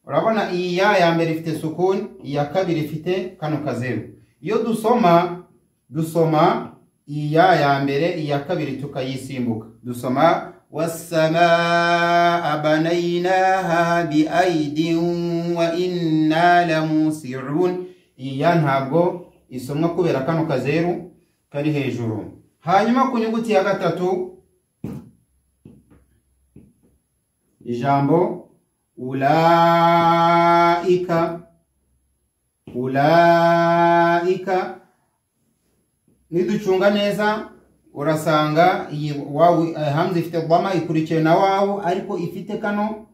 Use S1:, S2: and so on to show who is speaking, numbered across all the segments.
S1: urabona iyi ya mbere ifite sukun, iya kabiri ifite kano kazeru. Iyo dusoma iyi ya mbere, iya kabiri tukayisimbuka. Dusoma was-samaa banaynaha bi aydin wa inna lamusi'un. Iyi ntabwo isomwa kubera kano kazeru kari hejuru. Hanyuma ku nyuguti ya gatatu, ijambo ulaika. Niducunga neza urasanga iyi wawu hamza ifite dhamma ikurikiye na wawu ariko ifite kano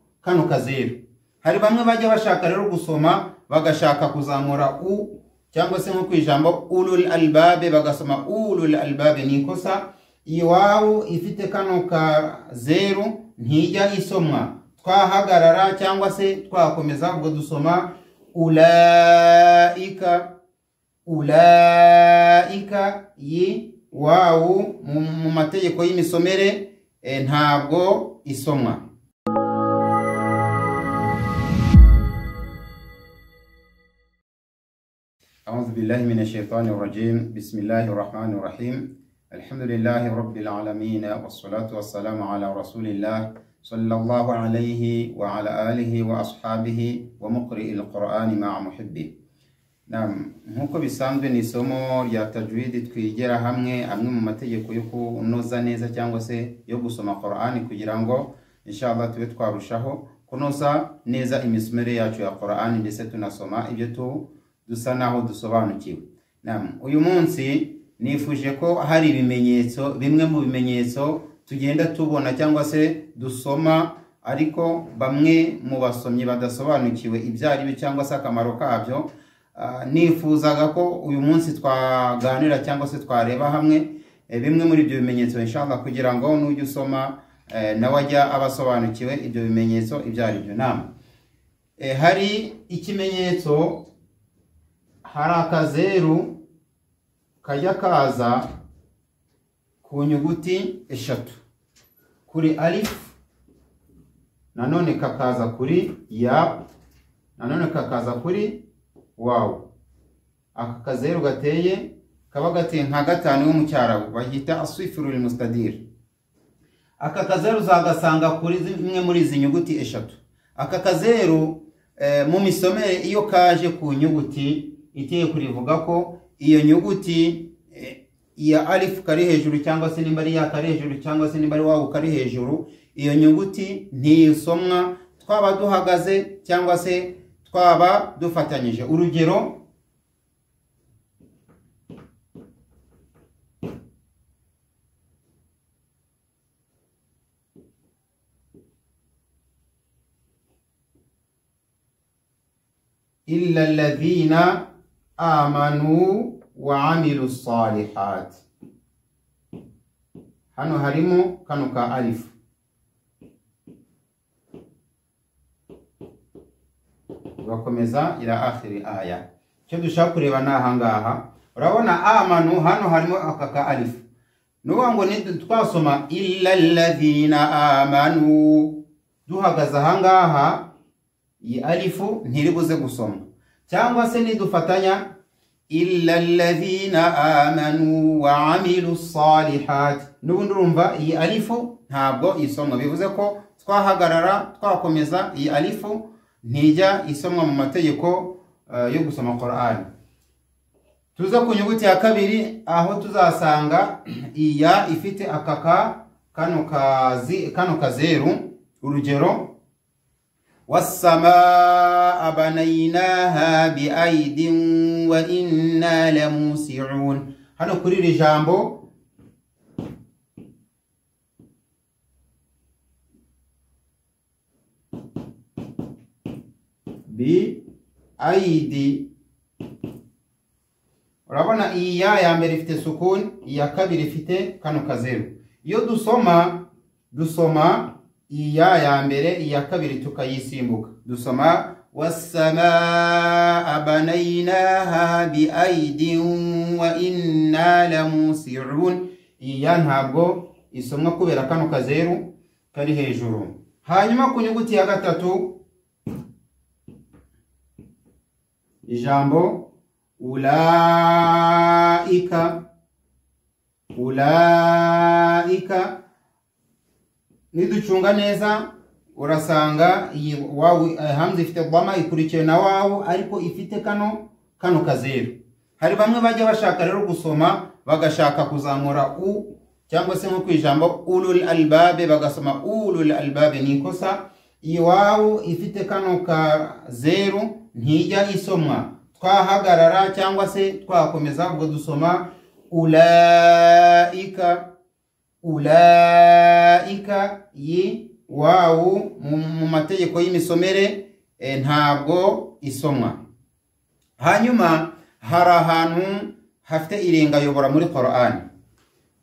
S1: kazeru. Hari bamwe bajya bashaka rero gusoma bagashaka kuzamura u cyangwa se nko kwijambo ulul albabe bagasoma ulul albabe, ni kosa. Iyi wawu ifite kano kazeru ntijya isomwa. Twahagarara cyangwa se twakomeza ubwo dusoma ulaika. Yi wawu mu mategeko y'imisomere ntabwo isomwa. أعوذ بالله من الشيطان الرجيم. بسم الله الرحمن الرحيم. الحمد لله رب العالمين والصلاة والسلام على رسول الله صلى الله عليه وعلى آله وأصحابه ومقرئ القرآن مع محبه. Naam, nkuko bisanzwe ni isomo rya tajwid twigera hamwe amwe mu mategeko yo kunoza neza cyangwa se yo gusoma Qur'ani kugira ngo inshallah tube twarushaho kunoza neza imisomere yacu ya Qur'ani ndetse tunasoma ibyo dusa naho dusobanukiwe. Naam, uyu munsi nifuje ko hari ibimenyetso, bimwe mu bimenyetso tugenda tubona cyangwa se dusoma ariko bamwe mu basomyi badasobanukiwe ibyari cyangwa se akamaro kabyo. Nifuzaga ko uyu munsi twaganira cyangwa se twareba hamwe bimwe muri ibyo bimenyetso inshallah kugira ngo nujye usoma nawe ajya abasobanukiwe ibyo bimenyetso ibyari byo. Naam, hari ikimenyetso, hari akazeru kajya kaza ku nyuguti eshatu, kuri alif, nanone kakaza kuri ya, nanone kakaza kuri wawu. Aka kazeru gateye kaba gateye nka gatanu yo mu cyarabu bahita aswifirul mustadir. Aka kazeru zagasanga kuri zimwe muri izi nyuguti eshatu. Aka kazeru mu misomere iyo kaje ku nyuguti iteye kurivuga ko iyo nyuguti ya alif kari hejuru cyangwa se nimba ari ya kari hejuru cyangwa se nimba ari wawu kari hejuru, iyo nyuguti ntisomwa twaba duhagaze cyangwa se twaba dufatanyije. Urugero, illa alladhina amanu wa amilu salihat. Hano harimo kano ka alif. Bakomeza ila akhiri aya. Cyo dushaka kureba nahangaha, urabona amanu hano harimo aka alif. Nuwa ngo ni twasoma illa alladhina amanu, duhagaza hangaha iyi alifu ntiribuze gusoma. Cyangwa se ni dufatanya illa alladhina amanu wa amilu salihat, nubundi urumva iyi alifu ntabwo isomwa. Bivuze ko twahagarara twakomeza iyi alifu ntijya isomwa mu mategeko yo gusoma Qur'an. Tuza ku nyuguti ya kabiri aho tuzasanga iya ifite kano kazeru. Urugero, was-samaa banaynaha bi aydin wa inna lamusi'un. Hano kuri iri jambo bi aidi, urabona iyi ya mbere ifite sukun, iya kabiri ifite kano kazeru. Iyo dusoma iyi ya mbere, iya kabiri tukayisimbuka. Dusoma was-samaa banaynaha bi aydin wa inna lamusi'un. Iyi ntabwo isomwa kubera kano kazeru kari hejuru. Hanyuma ku nyuguti ya gatatu, ijambo ulaika, ulaika niducunga neza urasanga iyi wawu hamza ifite dhamma ikurikiwe na wawu ariko ifite kano kazeru. Hari bamwe bajya bashaka rero gusoma bagashaka kuzamura u cyangwa se nko kwijambo ulul albabe bagasoma ulul albabe, ni ikosa. Iyi wawu ifite kano kazeru ntijya isomwa, twahagarara cyangwa se twakomeza ubwo dusoma ulaika, ulaika. Yi wawu mu mategeko y'imisomere ntabwo isomwa. Hanyuma hari ahantu hafite irengayobora muri Qur'an,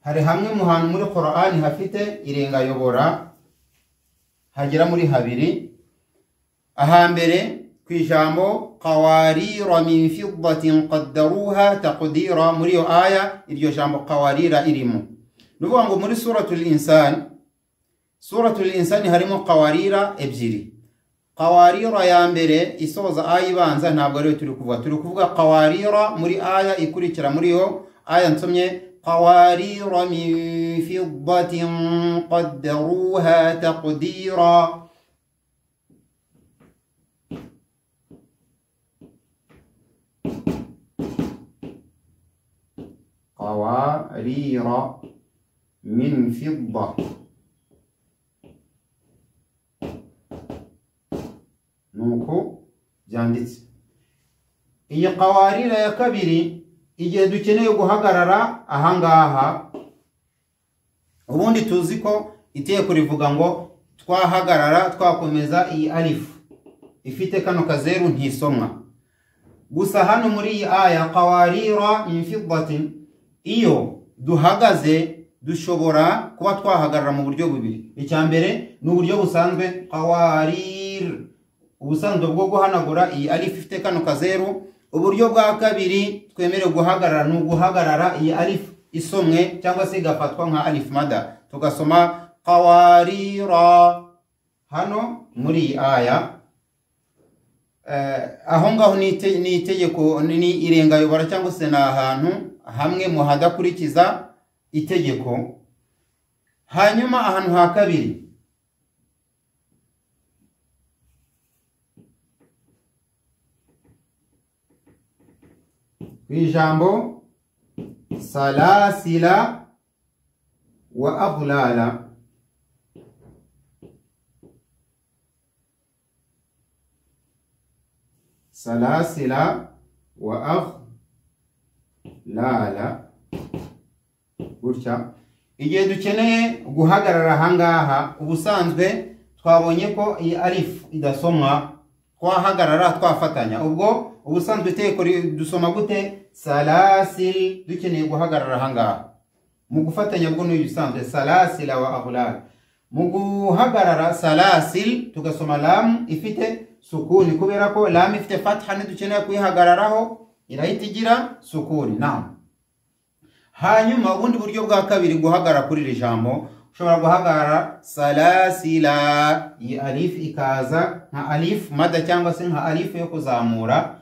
S1: hari hamwe mu hantu muri Qur'an hafite irengayobora hagera muri habiri. Ahambere kwijambo qawarira min fiddatin qaddaruha taqdira, muri yo aya iryo jambo qawarira irimo. Nuvuga ngo muri suratul insan harimo qawarira ebyiri. Qawarira ya mbere isoza aya ibanza ntabwo rero turi kuvuga qawarira muri aya ikurikira muri yo aya nsomye qawarira min fiddatin qaddaruha taqdira. qawarira min fidda, nuko byanditse. Iyi qawarira ya kabiri igihe dukeneye guhagarara ahangaha, ubundi tuzi ko iteko rivuga ngo twahagarara twakomeza iyi alif ifite kano kazeru ntisomwa. Gusa hano muri iyi aya qawarira min fiddatin, iyo duhagaze dushobora kuba twahagarara mu buryo bubiri. Icyambere ni uburyo busanzwe qawarir, ubusanzwe bwo guhanagura iyi alif ifite kano kazeru. Uburyo bwa kabiri twemerewe guhagarara ni uguhagarara iyi alif isomwe cyangwa se igafatwa nka alif mada, tugasoma qawarira hano muri iyi aya. Aho ngaho ni itegeko, ni irengayobora cyangwa se na ahantu hamwe mu hadakurikiza itegeko. Hanyuma ahantu ha kabiri kwijambo salasila wa aghlala, salasila wa aghlala gutya. Igihe dukeneye guhagarara ahangaha, ubusanzwe twabonye ko iyi alif idasomwa, twahagarara twafatanya. Ubwo ubusanzwe iteko dusoma gute? Salasil, dukeneye guhagarara ahangaha. Mu gufatanya bwo n'uyu usanzwe salasila wa aghlal. Mu guhagarara salasil tugasoma lam ifite sukuni, kubera ko lam ifite fatha dukeneye kuyihagararaho irahita igira sukuni. Naam. Hanyuma ubundi buryo bwa kabiri guhagarara kuri iri jambo, ushobora guhagarara salasila, iyi alif ikaza nka alif mada cyangwa se nka alif yo kuzamura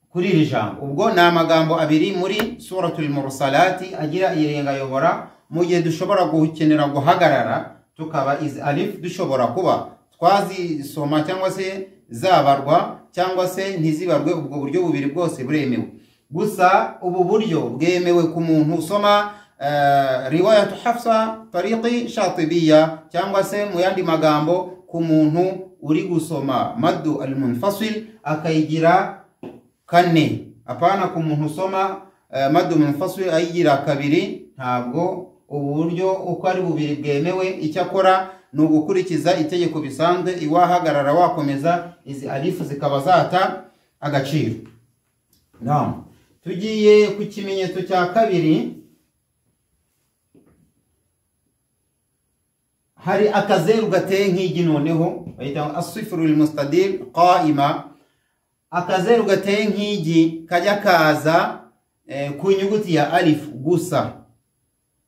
S1: kuri iri jambo. Ubwo ni amagambo abiri muri suratul mursalati agira irengayobora. Mu gihe dushobora gukenera guhagarara, tukaba izi alif dushobora kuba twazisoma cyangwa se zabarwa cyangwa se ntizibarwe. Ubwo buryo bubiri bwose buremewe. Gusa ubu buryo bwemewe ku muntu usoma riwayatu Hafsa tariqi Shatibiya, cyangwa se mu yandi magambo ku muntu uri gusoma maddu al-munfasil akayigira kane. Apana ku muntu usoma maddu munfasil ayigira kabiri. Ntabwo ubu buryo uko ari bubiri bwemewe. Icyakora ni ugukurikiza itegeko bisanzwe, iwahagarara wakomeza izi alifu zikaba zata agaciro. Naam. Tugiye ku kimenyetso cya kabiri. Hari akazeru gateye nk'igi, noneho bayita as-sifrul mustadil qaima. Akazeru gateye nk'igi kajya kaza ku nyuguti ya alif gusa.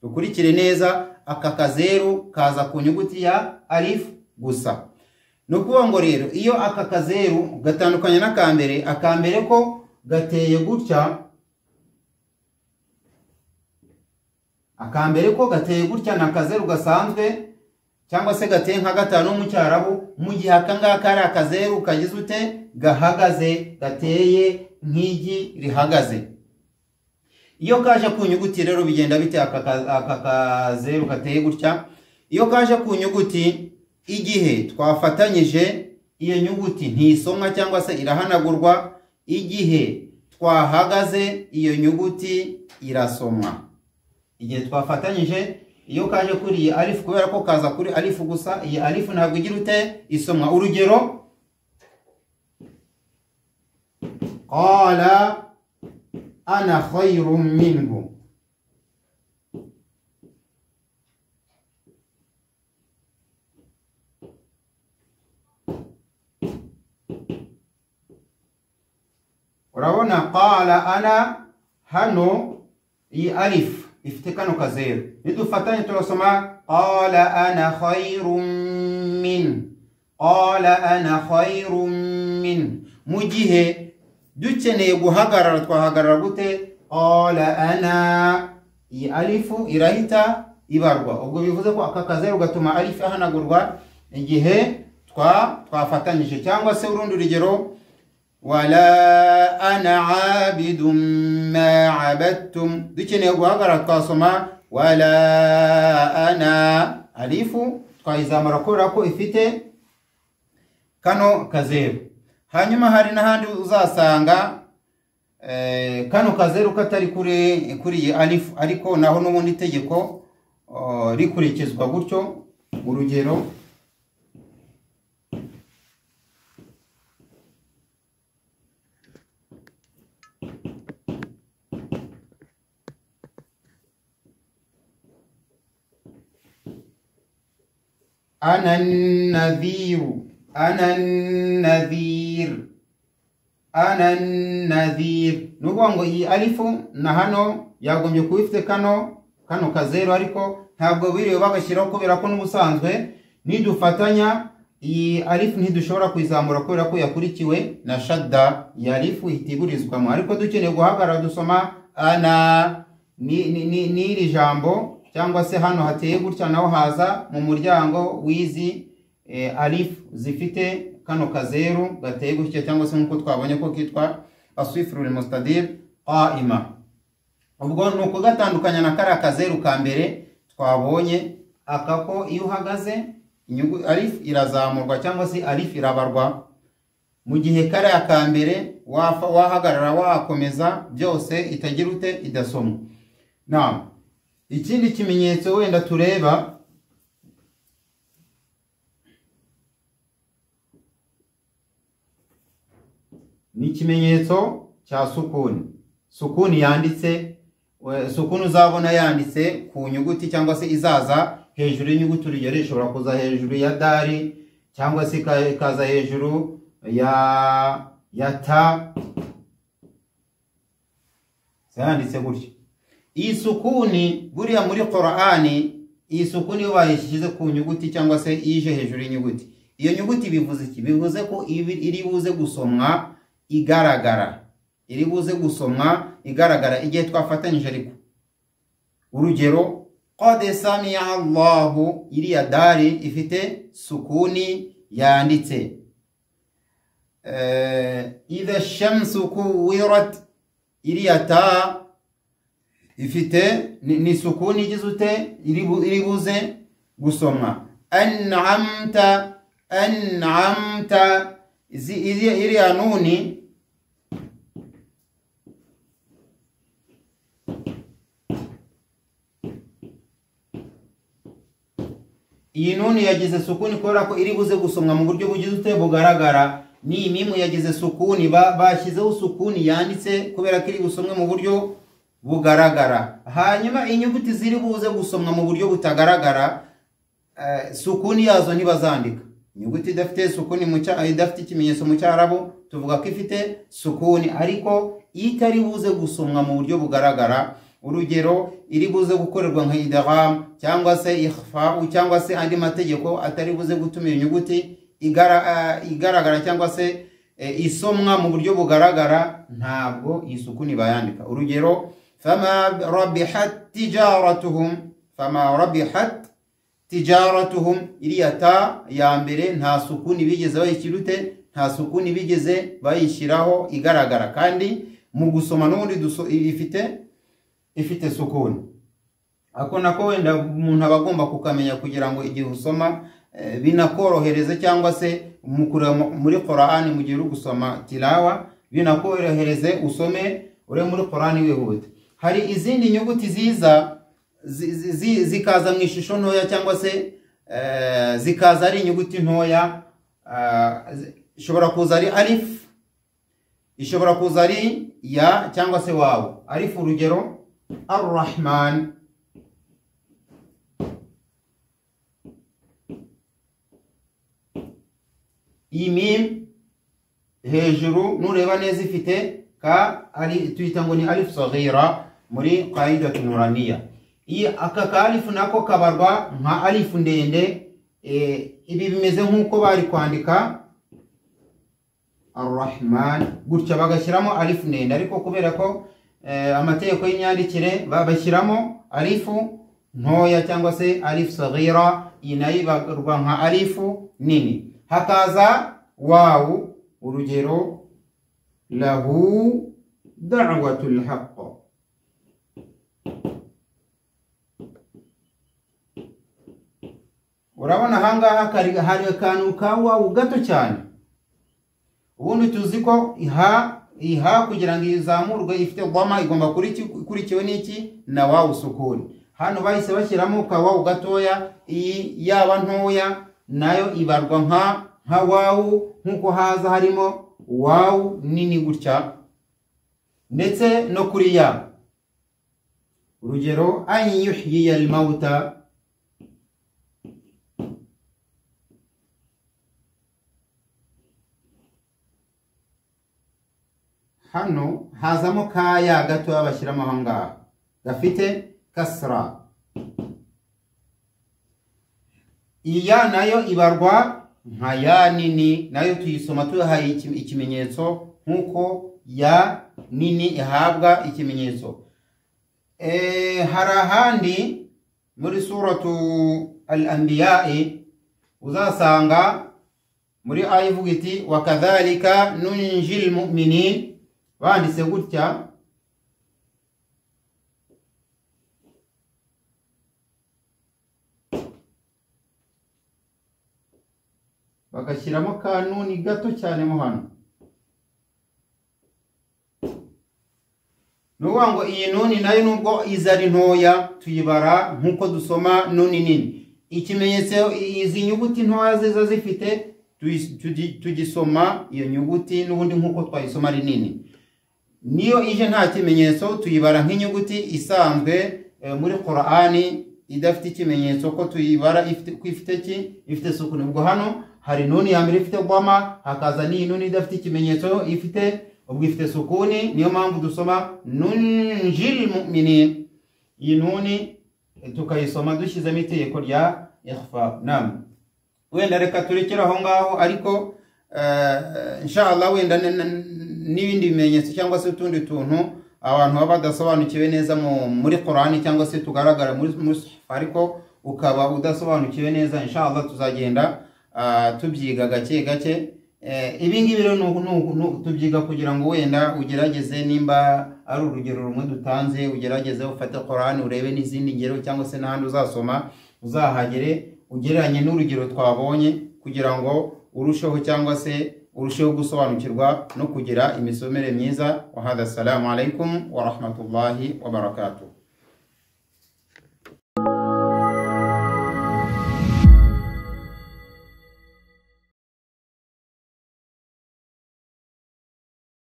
S1: Dukurikire neza, aka kazeru kaza ku nyuguti ya alif gusa. nukuvuga ngo rero iyo aka kazeru gatandukanye n'akambere, akambere ko gateye gutya, akambere ko gateye gutya na akazeru gasanzwe cyangwa se gateye nka gatanu mu cyarabu, mu gihe akangaka ari akazeru kagize ute gahagaze, gateye nk'igi rihagaze. Iyo kaje ku nyuguti rero bigenda bite aka kazeru gateye gutya? Iyo kaje ku nyuguti, igihe twafatanyije iyo nyuguti ntisomwa cyangwa se irahanagurwa, igihe twahagaze iyo nyuguti irasomwa. Igihe twafatanyije, iyo kaje kuri iyi alifu, kubera ko kaza kuri alifu gusa, iyi alifu ntabwo igira ute isomwa. Urugero, qala ana khayrun minhu. Urabona qala ana, hano iyi alifu ifite kano kazeru, nidufatanye turasoma qala ana khayrun min, qala ana khayrun min. Mu gihe dukeneye guhagarara twahagarara gute? Qala ana, iyi alifu irahita ibarwa. Ubwo bivuze ko aka kazeru gatuma alifu ahanagurwa igihe twafatanyije. Cyangwa se urundi rugero, wala ana abidun ma abadtum, dukeneye guhagarara twasoma wala ana, alifu twayizamura kubera ko ifite kano kazeru. Hanyuma hari n'ahandi uzasanga kano kazeru katari kuri iyi alifu, ariko naho n'ubundi itegeko rikurikizwa gutyo. Urugero, ana nadhiru, ana nadhir, ana nadhir. Nukuvuga ngo iyi alifu na hano yagombye kuba ifite kano kazeru, ariko ntabwo biriwe bagashyiraho kubera ko n'ubusanzwe nidufatanya iyi alifu ntidushobora kuyizamura kubera ko yakurikiwe na shadda. Iyi alifu itiburizwamo, ariko dukeneye guhagarara dusoma ana n'iri jambo, cyangwa se hano hateye gutya naho haza mu muryango w'izi alifu zifite kano kazeru gateye gutya, cyangwa se nk'uko twabonye ko kitwa aswifrul mustadir qaima. Ubwo ni ukugatandukanya na kariya kazeru ka mbere twabonye, akako iyo uhagaze alifu irazamurwa cyangwa se alifu irabarwa, mu gihe kariya ka mbere wahagarara wakomeza byose itagira ute idasomwa. Na ikindi kimenyetso wenda tureba, ni ikimenyetso cya sukuni. Sukuni yanditse, sukuni uzabona yanditse ku nyuguti cyangwa se izaza hejuru y'inyuguti. Urugero, ishobora kuza hejuru ya dari cyangwa se ikaza hejuru ya ta, yanditse gutya. Iyi sukuni buriya muri Qur'ani, iyi sukuni iyo bayishyize ku nyuguti cyangwa se ije hejuru y'inyuguti, iyo nyuguti bivuze iki? Bivuze ko iri buze gusomwa igaragara, iri buze gusomwa igaragara igihe twafatanyije. Ariko urugero, qad sami'a Allahu, iriya dari ifite sukuni yanditse. Idha shamsu kuwirat, iriya ta ifite ni sukuni igize ute iri buze gusomwa. An'amta, an'amta, iriya nuni iyi nuni yagize sukuni kubera ko iri buze gusomwa mu buryo bugize ute bugaragara. Ni mimu yagize sukuni, bashyizeho sukuni yanditse kubera ko iri busomwe mu buryo bugaragara. Hanyuma inyuguti ziri buze gusomwa mu buryo butagaragara, sukuni yazo ntibazandika. Inyuguti idafite sukuni idafite ikimenyetso mu cyarabu tuvuga ko ifite sukuni, ariko itari buze gusomwa mu buryo bugaragara. Urugero, iri buze gukorerwa nka idgham cyangwa se ikhfa cyangwa se andi mategeko atari buze gutuma iyo nyuguti igaragara cyangwa se isomwa mu buryo bugaragara ntabwo iyi sukuni bayandika. Urugero fama rabihat tijaratuhum, iriya ta ya mbere nta sukuni bigeze bayishyirute, nta sukuni bigeze bayishyiraho igaragara, kandi mu gusoma n'ubundi ifite sukuni. Ako nako wenda umuntu aba agomba kukamenya kugira ngo igihe usoma binakorohereze, cyangwa se muri Qur'ani mu gihe uri gusoma tilawa binakorohereze usome uri muri Qur'ani wihuta. Hari izindi nyuguti zikaza mu ishusho ntoya, cyangwa se zikaza ari inyuguti ntoya. Ishobora kuza ari alif, ishobora kuza ari ya cyangwa se wawu. Alif urugero Ar-Rahman, imim hejuru nureba neza ifite tuyita ngo ni alif saghira muri qaidatu nuraniya. Aka alif nako kabarwa nka alif ndende. Ibi bimeze nk'uko bari kwandika Ar-Rahman gutya bagashyiramo alif ndende, ariko kubera ko amategeko y'imyandikire babashyiramo alifu ntoya cyangwa se alif saghira, iyi nayo ibarwa nka alifu nini. Hakaza wawu, urugero lahu da'watul haqq. Urabona ahangaha hari akantu ka wawu gato cyane. Ubundi tuzi ko iha kugira ngo izamurwe ifite dhamma igomba kurikiwe n'iki na wawu sukuni. Hano bahise bashyiramo ka wawu gatoya, iyi yaba ntoya nayo ibarwa nka wawu, nkuko haza harimo wawu nini gutya. Ndetse no kuri ya, urugero an yuhyiya al-mauta, hano hazamo kaya gato bashyiramo ahangaha gafite kasra. Iya nayo ibarwa nka ya nini, nayo tuyisoma tuhaye ikimenyetso nkuko ya nini ihabwa ikimenyetso. Hari ahandi muri suratu al-Anbiya uzasanga muri aya ivuga iti wa kadhalika nunjil mu'minin, banditse gutya bagashyiramo kanuni gato cyane mo hano. Nuvuga ngo iyi nuni nayo nubwo izari ntoya tuyibara nkuko dusoma nuni nini. Ikimenyetso izi nyuguti ntoya ziza zifite tugisoma iyo nyuguti n'ubundi nkuko twayisoma ari nini. Niyo ije nta kimenyetso tuyibara nk'inyuguti isanzwe muri Qur'ani idafite ikimenyetso ko tuyibara ifite sukuni. Ubwo hano hari nuni ya mbere ifite dhamma, hakaza ni nuni idafite ikimenyetso ifite sukuni. Niyo mpamvu dusoma nunjil mu'minin. Iyi nuni tukayisoma dushyizemo itegeko rya ikhfa. Naam, wenda reka turekera aho ngaho, ariko inshallah wenda n'ibindi bimenyetso cyangwa se utundi tuntu abantu baba badasobanukiwe neza muri Qur'ani cyangwa se tugaragara muri ariko ukaba udasobanukiwe neza, inshallah tuzagenda tubyiga gake gake. Ibi ngibi rero tubyiga kugira ngo wenda ugerageze, nimba ari urugero rumwe dutanze, ugerageze ufate Qur'ani urebe n'izindi ngero cyangwa se n'ahandi uzasoma uzahagere ugereranye n'urugero twabonye, kugira ngo urusheho cyangwa se urusheho gusobanukirwa no kugira imisomere myiza. Wa hadha, assalamu alaikum wa rahmatullahi wa barakatuh.